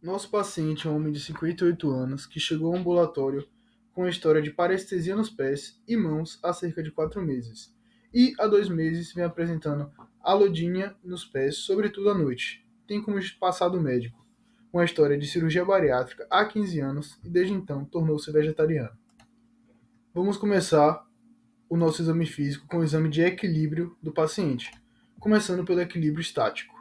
Nosso paciente é um homem de 58 anos que chegou ao ambulatório com a história de parestesia nos pés e mãos há cerca de 4 meses. E há 2 meses vem apresentando alodínia nos pés, sobretudo à noite. Tem como passado médico uma história de cirurgia bariátrica há 15 anos e desde então tornou-se vegetariano. Vamos começar o nosso exame físico com o exame de equilíbrio do paciente, começando pelo equilíbrio estático.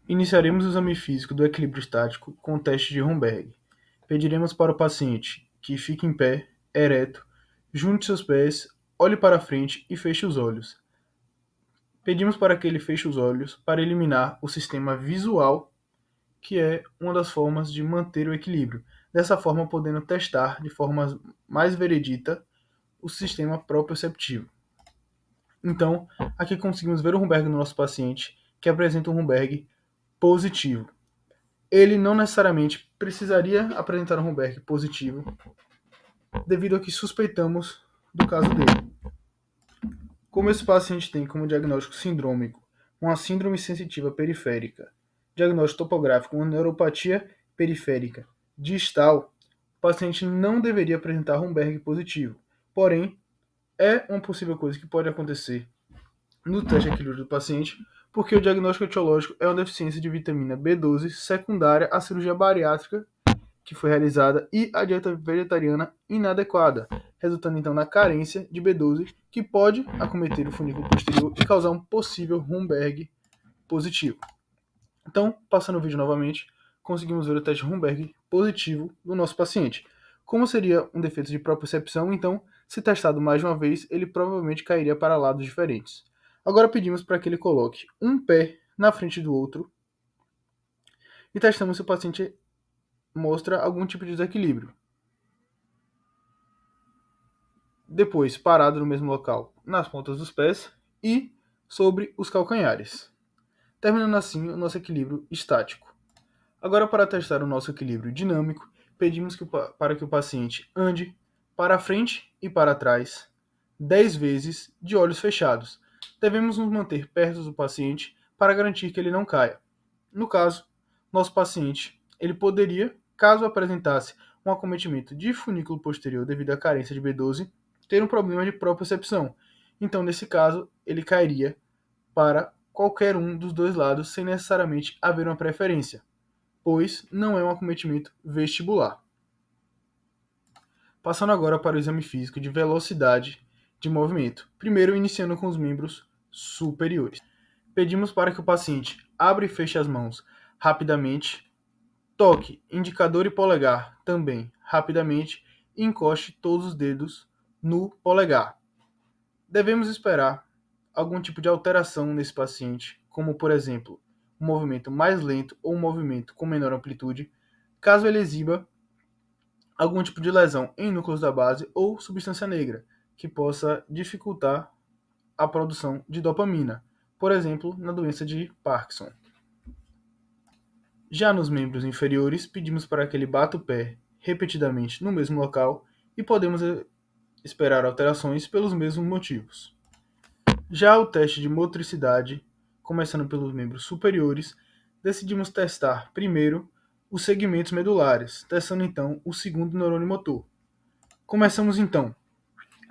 Iniciaremos o exame físico do equilíbrio estático com o teste de Romberg. Pediremos para o paciente que fique em pé, ereto, junte seus pés, olhe para frente e feche os olhos. Pedimos para que ele feche os olhos para eliminar o sistema visual, que é uma das formas de manter o equilíbrio. Dessa forma, podendo testar de forma mais veredita o sistema proprioceptivo. Então, aqui conseguimos ver o Romberg no nosso paciente, que apresenta um Romberg positivo. Ele não necessariamente precisaria apresentar um Romberg positivo, devido a que suspeitamos do caso dele. Como esse paciente tem como diagnóstico sindrômico uma síndrome sensitiva periférica, diagnóstico topográfico uma neuropatia periférica distal, o paciente não deveria apresentar Romberg positivo. Porém, é uma possível coisa que pode acontecer no teste de equilíbrio do paciente, porque o diagnóstico etiológico é uma deficiência de vitamina B12 secundária à cirurgia bariátrica que foi realizada e a dieta vegetariana inadequada, resultando então na carência de B12, que pode acometer o funículo posterior e causar um possível Romberg positivo. Então, passando o vídeo novamente, conseguimos ver o teste Romberg positivo do nosso paciente. Como seria um defeito de propriocepção, então, se testado mais de uma vez, ele provavelmente cairia para lados diferentes. Agora pedimos para que ele coloque um pé na frente do outro e testamos se o paciente mostra algum tipo de desequilíbrio. Depois, parado no mesmo local, nas pontas dos pés e sobre os calcanhares, terminando assim o nosso equilíbrio estático. Agora, para testar o nosso equilíbrio dinâmico, pedimos para que o paciente ande para frente e para trás 10 vezes de olhos fechados. Devemos nos manter perto do paciente para garantir que ele não caia. No caso, nosso paciente ele poderia, caso apresentasse um acometimento de funículo posterior devido à carência de B12, ter um problema de propriocepção. Então, nesse caso, ele cairia para qualquer um dos dois lados sem necessariamente haver uma preferência, pois não é um acometimento vestibular. Passando agora para o exame físico de velocidade de movimento, primeiro iniciando com os membros superiores. Pedimos para que o paciente abra e feche as mãos rapidamente, toque indicador e polegar também rapidamente e encoste todos os dedos no polegar. Devemos esperar algum tipo de alteração nesse paciente, como por exemplo, um movimento mais lento ou um movimento com menor amplitude, caso ele exiba algum tipo de lesão em núcleos da base ou substância negra, que possa dificultar a produção de dopamina, por exemplo, na doença de Parkinson. Já nos membros inferiores, pedimos para que ele bata o pé repetidamente no mesmo local e podemos esperar alterações pelos mesmos motivos. Já o teste de motricidade, começando pelos membros superiores, decidimos testar primeiro os segmentos medulares, testando então o segundo neurônio motor. Começamos então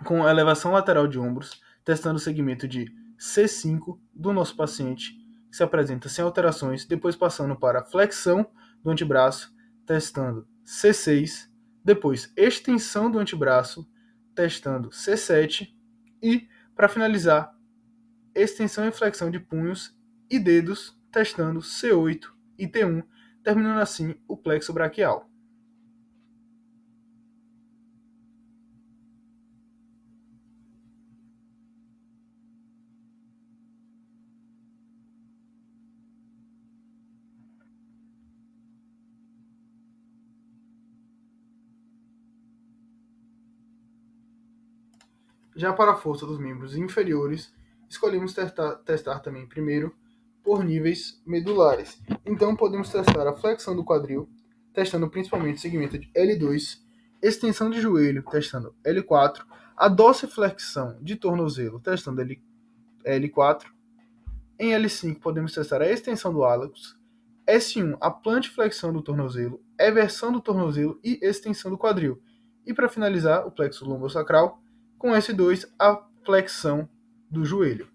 com a elevação lateral de ombros, testando o segmento de C5 do nosso paciente, que se apresenta sem alterações, depois passando para a flexão do antebraço, testando C6, depois extensão do antebraço, testando C7 e, para finalizar, extensão e flexão de punhos e dedos, testando C8 e T1, terminando assim o plexo braquial. Já para a força dos membros inferiores, escolhemos testar também primeiro por níveis medulares. Então podemos testar a flexão do quadril, testando principalmente o segmento de L2, extensão de joelho, testando L4, a dorsiflexão de tornozelo, testando L4. Em L5 podemos testar a extensão do hálux, S1, a plantiflexão do tornozelo, eversão do tornozelo e extensão do quadril. E para finalizar, o plexo lombosacral, com S2, a flexão do joelho.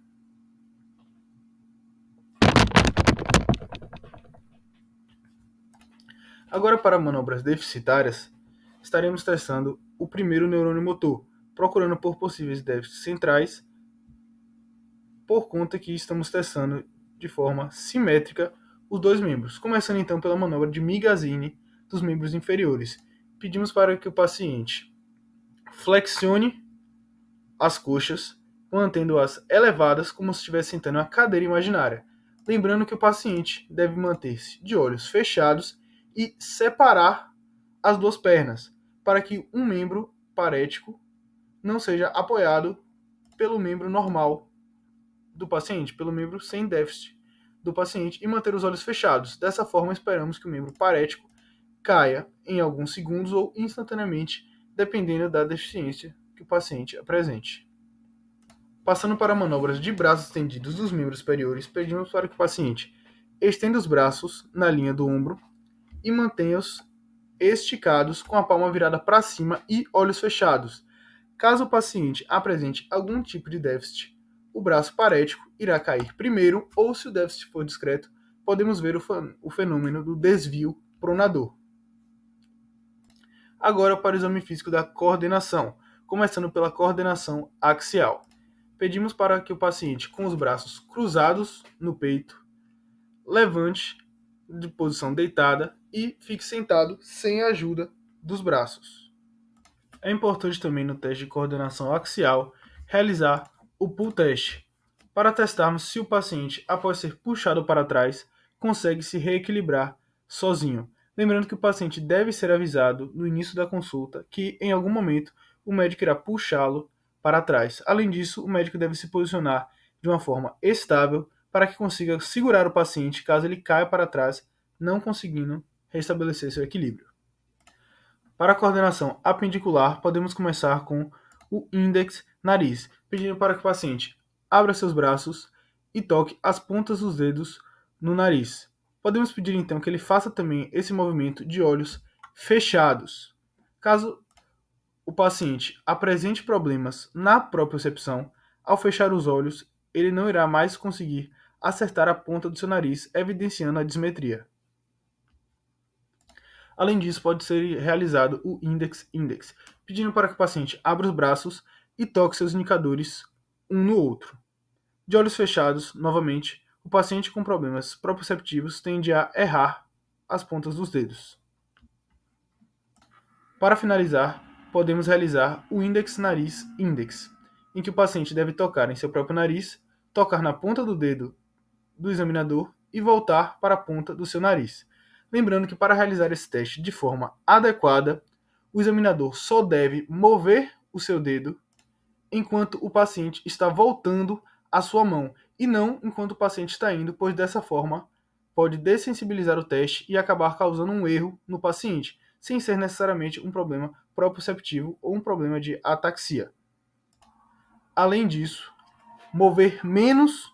Agora, para manobras deficitárias, estaremos testando o primeiro neurônio motor, procurando por possíveis déficits centrais, por conta que estamos testando de forma simétrica os dois membros. Começando então pela manobra de Migazzini dos membros inferiores. Pedimos para que o paciente flexione as coxas, mantendo-as elevadas como se estivesse sentando em uma cadeira imaginária. Lembrando que o paciente deve manter-se de olhos fechados e separar as duas pernas, para que um membro parético não seja apoiado pelo membro normal do paciente, pelo membro sem déficit do paciente, e manter os olhos fechados. Dessa forma, esperamos que o membro parético caia em alguns segundos ou instantaneamente, dependendo da deficiência que o paciente apresente. Passando para manobras de braços estendidos dos membros superiores, pedimos para que o paciente estenda os braços na linha do ombro e mantenha-os esticados com a palma virada para cima e olhos fechados. Caso o paciente apresente algum tipo de déficit, o braço parético irá cair primeiro, ou se o déficit for discreto, podemos ver o fenômeno do desvio pronador. Agora para o exame físico da coordenação, começando pela coordenação axial. Pedimos para que o paciente, com os braços cruzados no peito, levante de posição deitada e fique sentado sem a ajuda dos braços. É importante também no teste de coordenação axial realizar o pull test, para testarmos se o paciente, após ser puxado para trás, consegue se reequilibrar sozinho. Lembrando que o paciente deve ser avisado no início da consulta que, em algum momento, o médico irá puxá-lo para trás. Além disso, o médico deve se posicionar de uma forma estável para que consiga segurar o paciente caso ele caia para trás, não conseguindo restabelecer seu equilíbrio. Para a coordenação apendicular, podemos começar com o índex nariz, pedindo para que o paciente abra seus braços e toque as pontas dos dedos no nariz. Podemos pedir então que ele faça também esse movimento de olhos fechados. Caso o paciente apresente problemas na propriocepção, ao fechar os olhos, ele não irá mais conseguir acertar a ponta do seu nariz, evidenciando a dismetria. Além disso, pode ser realizado o index, pedindo para que o paciente abra os braços e toque seus indicadores um no outro. De olhos fechados, novamente, o paciente com problemas proprioceptivos tende a errar as pontas dos dedos. Para finalizar, podemos realizar o index nariz index, em que o paciente deve tocar em seu próprio nariz, tocar na ponta do dedo do examinador e voltar para a ponta do seu nariz. Lembrando que para realizar esse teste de forma adequada, o examinador só deve mover o seu dedo enquanto o paciente está voltando a sua mão e não enquanto o paciente está indo, pois dessa forma pode dessensibilizar o teste e acabar causando um erro no paciente, sem ser necessariamente um problema proprioceptivo ou um problema de ataxia. Além disso, mover menos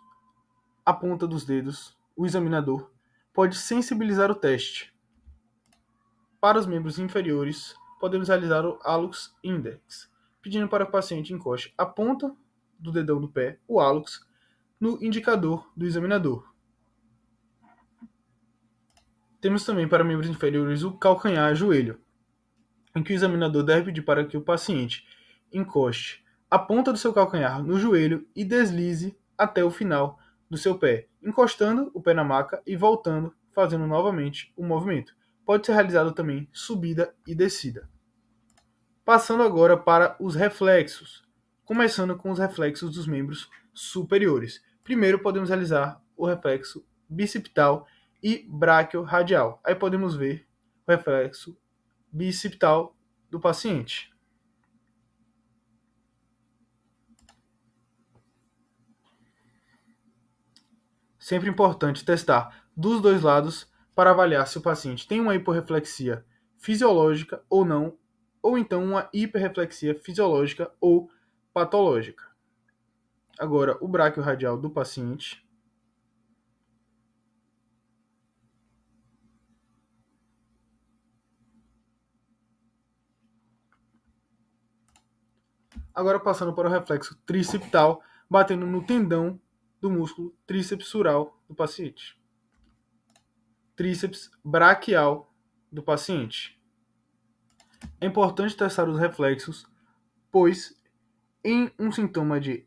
a ponta dos dedos, o examinador pode sensibilizar o teste. Para os membros inferiores, podemos realizar o hallux index, pedindo para que o paciente encoste a ponta do dedão do pé, o hallux, no indicador do examinador. Temos também para membros inferiores o calcanhar-joelho, em que o examinador deve pedir para que o paciente encoste a ponta do seu calcanhar no joelho e deslize até o final do seu pé, encostando o pé na maca e voltando, fazendo novamente o movimento. Pode ser realizado também subida e descida. Passando agora para os reflexos, começando com os reflexos dos membros superiores. Primeiro podemos realizar o reflexo bicipital e braquiorradial. Aí podemos ver o reflexo bicipital do paciente. Sempre importante testar dos dois lados para avaliar se o paciente tem uma hiporreflexia fisiológica ou não, ou então uma hiperreflexia fisiológica ou patológica. Agora, o braquiorradial do paciente. Agora passando para o reflexo tricipital, batendo no tendão do músculo tríceps sural do paciente. Tríceps braquial do paciente. É importante testar os reflexos, pois em um sintoma de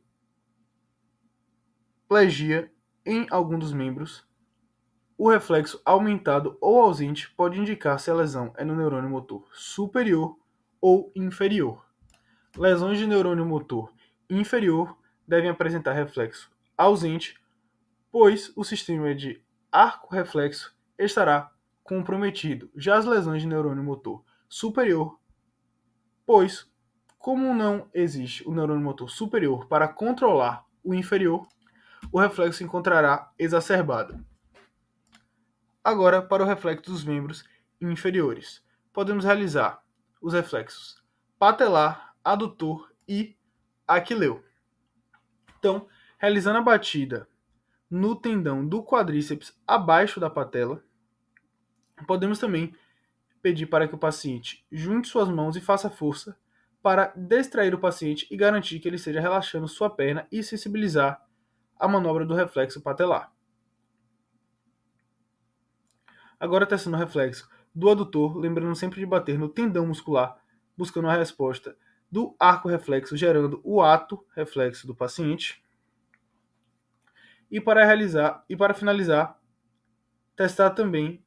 plegia em algum dos membros, o reflexo aumentado ou ausente pode indicar se a lesão é no neurônio motor superior ou inferior. Lesões de neurônio motor inferior devem apresentar reflexo ausente, pois o sistema de arco reflexo estará comprometido. Já as lesões de neurônio motor superior, pois, como não existe o neurônio motor superior para controlar o inferior, o reflexo se encontrará exacerbado. Agora, para o reflexo dos membros inferiores, podemos realizar os reflexos patelar, adutor e aquileu. Então, realizando a batida no tendão do quadríceps abaixo da patela, podemos também pedir para que o paciente junte suas mãos e faça força para distrair o paciente e garantir que ele esteja relaxando sua perna e sensibilizar a manobra do reflexo patelar. Agora testando o reflexo do adutor, lembrando sempre de bater no tendão muscular, buscando a resposta do arco reflexo, gerando o ato reflexo do paciente. E para finalizar, testar também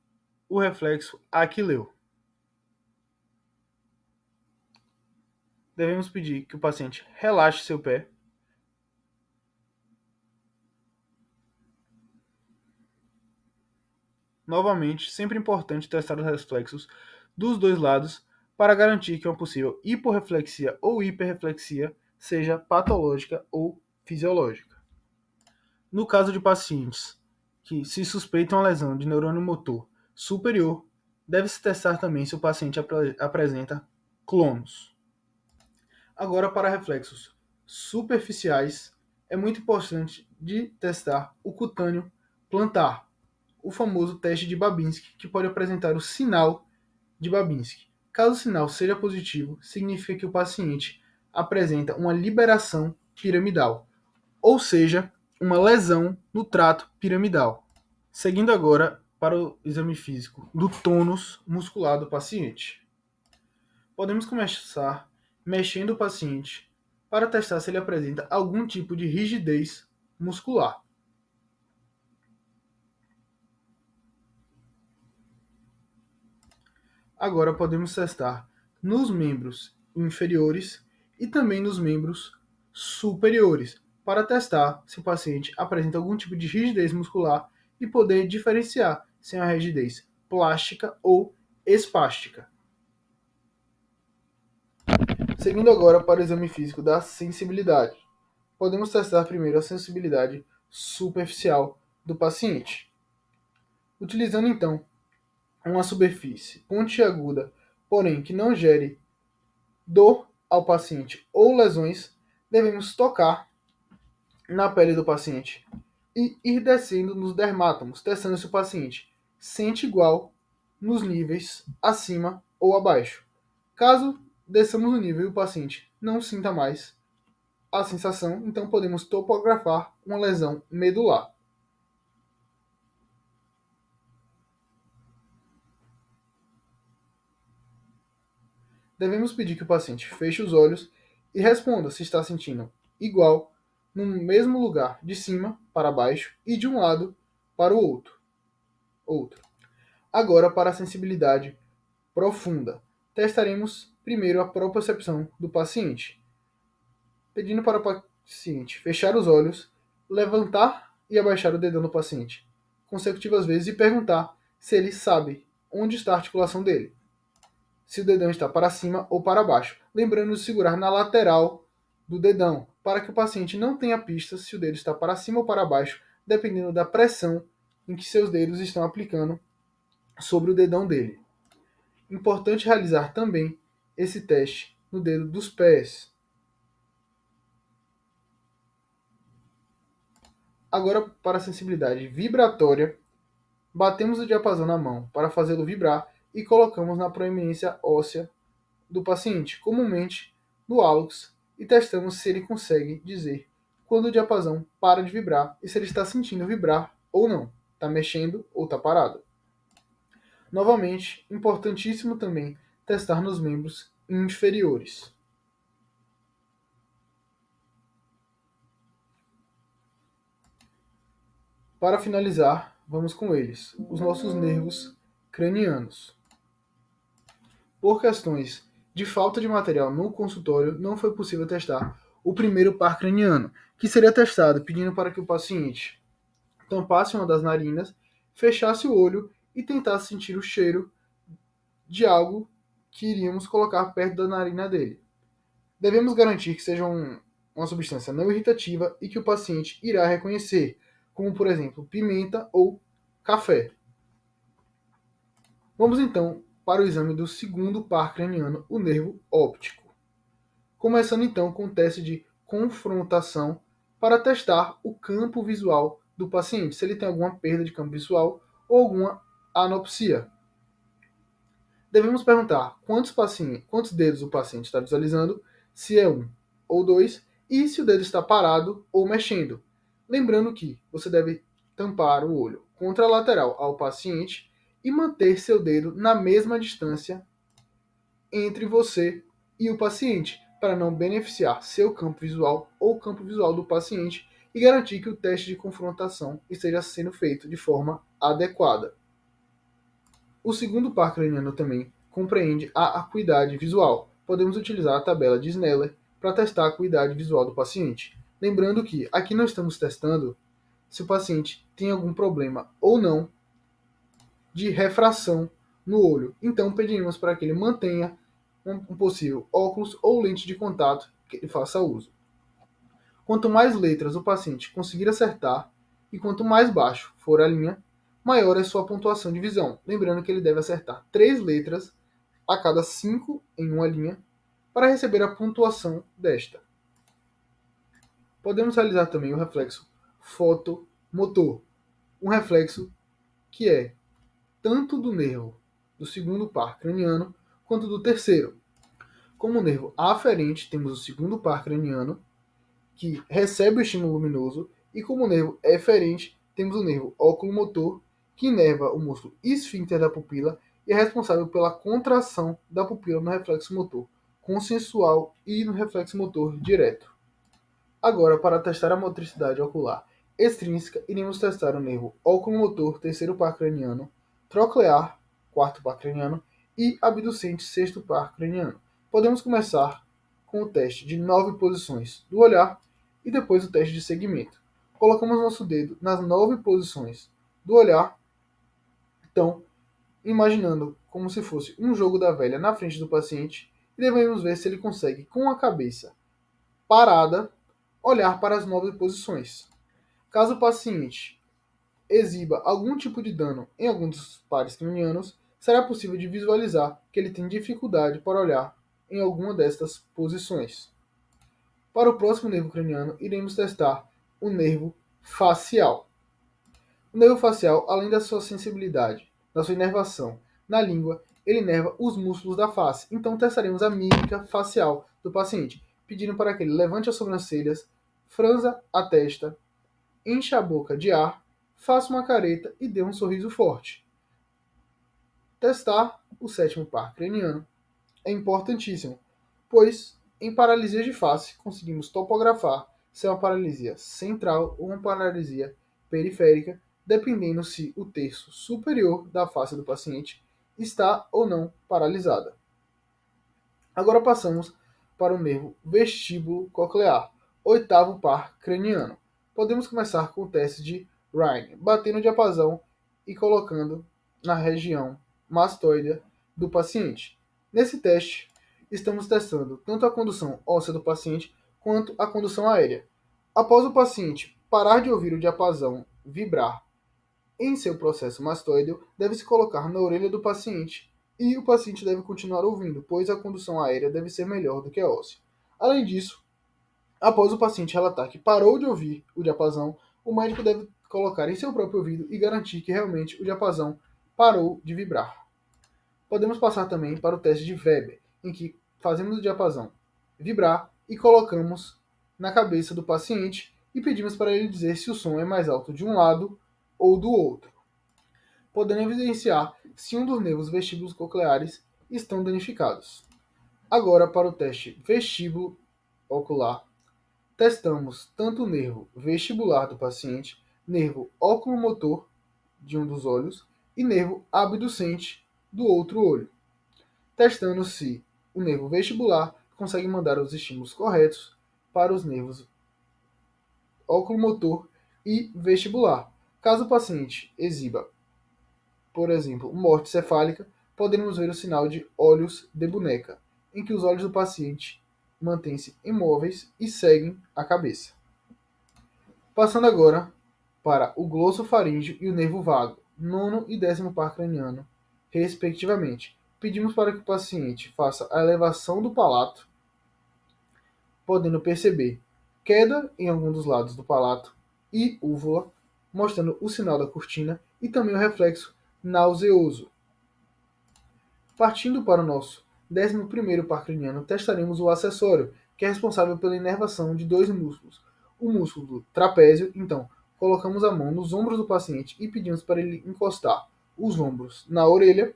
o reflexo aquileu. Devemos pedir que o paciente relaxe seu pé. Novamente, sempre importante testar os reflexos dos dois lados para garantir que uma possível hiporreflexia ou hiperreflexia seja patológica ou fisiológica. No caso de pacientes que se suspeitam a lesão de neurônio motor superior, deve-se testar também se o paciente apresenta clonos. Agora, para reflexos superficiais, é muito importante de testar o cutâneo plantar, o famoso teste de Babinski, que pode apresentar o sinal de Babinski. Caso o sinal seja positivo, significa que o paciente apresenta uma liberação piramidal, ou seja, uma lesão no trato piramidal. Seguindo agora para o exame físico do tônus muscular do paciente. Podemos começar mexendo o paciente para testar se ele apresenta algum tipo de rigidez muscular. Agora podemos testar nos membros inferiores e também nos membros superiores, para testar se o paciente apresenta algum tipo de rigidez muscular e poder diferenciar se é uma rigidez plástica ou espástica. Seguindo agora para o exame físico da sensibilidade. Podemos testar primeiro a sensibilidade superficial do paciente. Utilizando então uma superfície pontiaguda, porém que não gere dor ao paciente ou lesões, devemos tocar na pele do paciente e ir descendo nos dermátomos, testando se o paciente sente igual nos níveis acima ou abaixo. Caso desçamos no nível e o paciente não sinta mais a sensação, então podemos topografar uma lesão medular. Devemos pedir que o paciente feche os olhos e responda se está sentindo igual no mesmo lugar, de cima para baixo e de um lado para o outro. Agora, para a sensibilidade profunda, testaremos primeiro a propriocepção do paciente, pedindo para o paciente fechar os olhos, levantar e abaixar o dedão do paciente consecutivas vezes e perguntar se ele sabe onde está a articulação dele, se o dedão está para cima ou para baixo, lembrando de segurar na lateral do dedão, para que o paciente não tenha pistas se o dedo está para cima ou para baixo, dependendo da pressão em que seus dedos estão aplicando sobre o dedão dele. Importante realizar também esse teste no dedo dos pés. Agora, para a sensibilidade vibratória, batemos o diapasão na mão para fazê-lo vibrar e colocamos na proeminência óssea do paciente, comumente no hálux e testamos se ele consegue dizer quando o diapasão para de vibrar e se ele está sentindo vibrar ou não, está mexendo ou está parado. Novamente, importantíssimo também testar nos membros inferiores. Para finalizar, vamos com eles, os nossos nervos cranianos. Por questões de falta de material no consultório, não foi possível testar o primeiro par craniano, que seria testado pedindo para que o paciente tampasse uma das narinas, fechasse o olho e tentasse sentir o cheiro de algo que iríamos colocar perto da narina dele. Devemos garantir que seja uma substância não irritativa e que o paciente irá reconhecer, como por exemplo pimenta ou café. Vamos então para o exame do segundo par craniano, o nervo óptico. Começando então com o teste de confrontação para testar o campo visual do paciente, se ele tem alguma perda de campo visual ou alguma anopsia. Devemos perguntar quantos dedos o paciente está visualizando, se é um ou dois, e se o dedo está parado ou mexendo. Lembrando que você deve tampar o olho contralateral ao paciente e manter seu dedo na mesma distância entre você e o paciente, para não beneficiar seu campo visual ou o campo visual do paciente e garantir que o teste de confrontação esteja sendo feito de forma adequada. O segundo par craniano também compreende a acuidade visual. Podemos utilizar a tabela de Snellen para testar a acuidade visual do paciente. Lembrando que aqui não estamos testando se o paciente tem algum problema ou não de refração no olho. Então pedimos para que ele mantenha um possível óculos ou lente de contato que ele faça uso. Quanto mais letras o paciente conseguir acertar e quanto mais baixo for a linha, maior é sua pontuação de visão. Lembrando que ele deve acertar 3 letras a cada 5 em uma linha para receber a pontuação desta. Podemos realizar também o reflexo fotomotor, um reflexo que é tanto do nervo do segundo par craniano quanto do terceiro. Como nervo aferente, temos o segundo par craniano, que recebe o estímulo luminoso, e como nervo eferente, temos o nervo oculomotor, que inerva o músculo esfíncter da pupila e é responsável pela contração da pupila no reflexo motor consensual e no reflexo motor direto. Agora, para testar a motricidade ocular extrínseca, iremos testar o nervo oculomotor, terceiro par craniano, troclear, quarto par craniano, e abducente, sexto par craniano. Podemos começar com o teste de 9 posições do olhar e depois o teste de segmento. Colocamos nosso dedo nas 9 posições do olhar, então, imaginando como se fosse um jogo da velha na frente do paciente, e devemos ver se ele consegue, com a cabeça parada, olhar para as 9 posições. Caso o paciente exiba algum tipo de dano em algum dos pares cranianos, será possível de visualizar que ele tem dificuldade para olhar em alguma destas posições. Para o próximo nervo craniano, iremos testar o nervo facial. O nervo facial, além da sua sensibilidade, da sua inervação na língua, ele inerva os músculos da face. Então testaremos a mímica facial do paciente, pedindo para que ele levante as sobrancelhas, franza a testa, encha a boca de ar, faça uma careta e dê um sorriso forte. Testar o sétimo par craniano é importantíssimo, pois em paralisia de face conseguimos topografar se é uma paralisia central ou uma paralisia periférica, dependendo se o terço superior da face do paciente está ou não paralisada. Agora passamos para o nervo vestíbulo coclear, oitavo par craniano. Podemos começar com o teste de Rhine, batendo o diapasão e colocando na região mastoidea do paciente. Nesse teste, estamos testando tanto a condução óssea do paciente quanto a condução aérea. Após o paciente parar de ouvir o diapasão vibrar em seu processo mastoideo, deve-se colocar na orelha do paciente e o paciente deve continuar ouvindo, pois a condução aérea deve ser melhor do que a óssea. Além disso, após o paciente relatar que parou de ouvir o diapasão, o médico deve colocar em seu próprio ouvido e garantir que realmente o diapasão parou de vibrar. Podemos passar também para o teste de Weber, em que fazemos o diapasão vibrar e colocamos na cabeça do paciente e pedimos para ele dizer se o som é mais alto de um lado ou do outro, podendo evidenciar se um dos nervos vestíbulos cocleares estão danificados. Agora, para o teste vestíbulo ocular, testamos tanto o nervo vestibular do paciente, nervo oculomotor de um dos olhos e nervo abducente do outro olho, testando se o nervo vestibular consegue mandar os estímulos corretos para os nervos oculomotor e vestibular. Caso o paciente exiba, por exemplo, morte cefálica, poderemos ver o sinal de olhos de boneca, em que os olhos do paciente mantêm-se imóveis e seguem a cabeça. Passando agora para o glossofaríngeo e o nervo vago, nono e décimo par craniano, respectivamente. Pedimos para que o paciente faça a elevação do palato, podendo perceber queda em algum dos lados do palato e úvula, mostrando o sinal da cortina e também o reflexo nauseoso. Partindo para o nosso 11º par craniano, testaremos o acessório, que é responsável pela inervação de dois músculos. O músculo trapézio, então, colocamos a mão nos ombros do paciente e pedimos para ele encostar os ombros na orelha.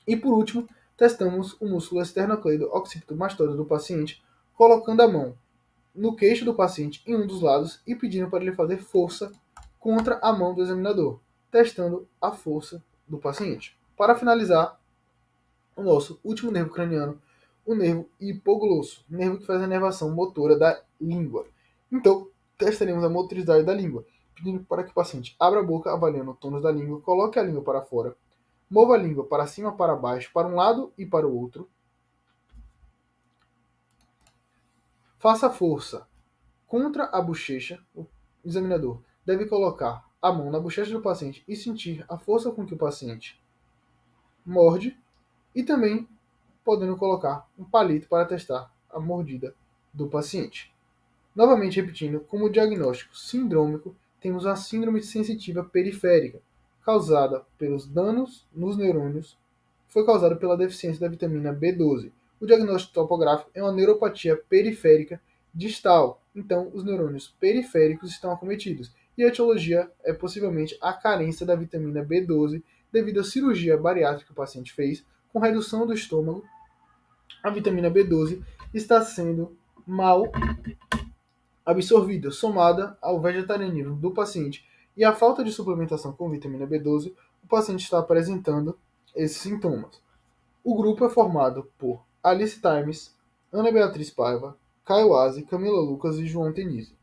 E por último, testamos o músculo esternocleido occipitomastoide do paciente, colocando a mão no queixo do paciente em um dos lados e pedindo para ele fazer força contra a mão do examinador, testando a força do paciente. Para finalizar, o nosso último nervo craniano, o nervo hipoglosso, nervo que faz a inervação motora da língua. Então, testaremos a motricidade da língua, pedindo para que o paciente abra a boca, avaliando o tônus da língua, coloque a língua para fora, mova a língua para cima, para baixo, para um lado e para o outro. Faça força contra a bochecha. O examinador deve colocar a mão na bochecha do paciente e sentir a força com que o paciente morde e também podendo colocar um palito para testar a mordida do paciente. Novamente repetindo, como diagnóstico sindrômico, temos a síndrome sensitiva periférica, causada pelos danos nos neurônios, foi causada pela deficiência da vitamina B12. O diagnóstico topográfico é uma neuropatia periférica distal, então os neurônios periféricos estão acometidos. E a etiologia é possivelmente a carência da vitamina B12 devido à cirurgia bariátrica que o paciente fez, com redução do estômago. A vitamina B12 está sendo mal absorvida, somada ao vegetarianismo do paciente e a falta de suplementação com vitamina B12, o paciente está apresentando esses sintomas. O grupo é formado por Alice Times, Ana Beatriz Paiva, Caio Aze, Camila Lucas e João Tenise.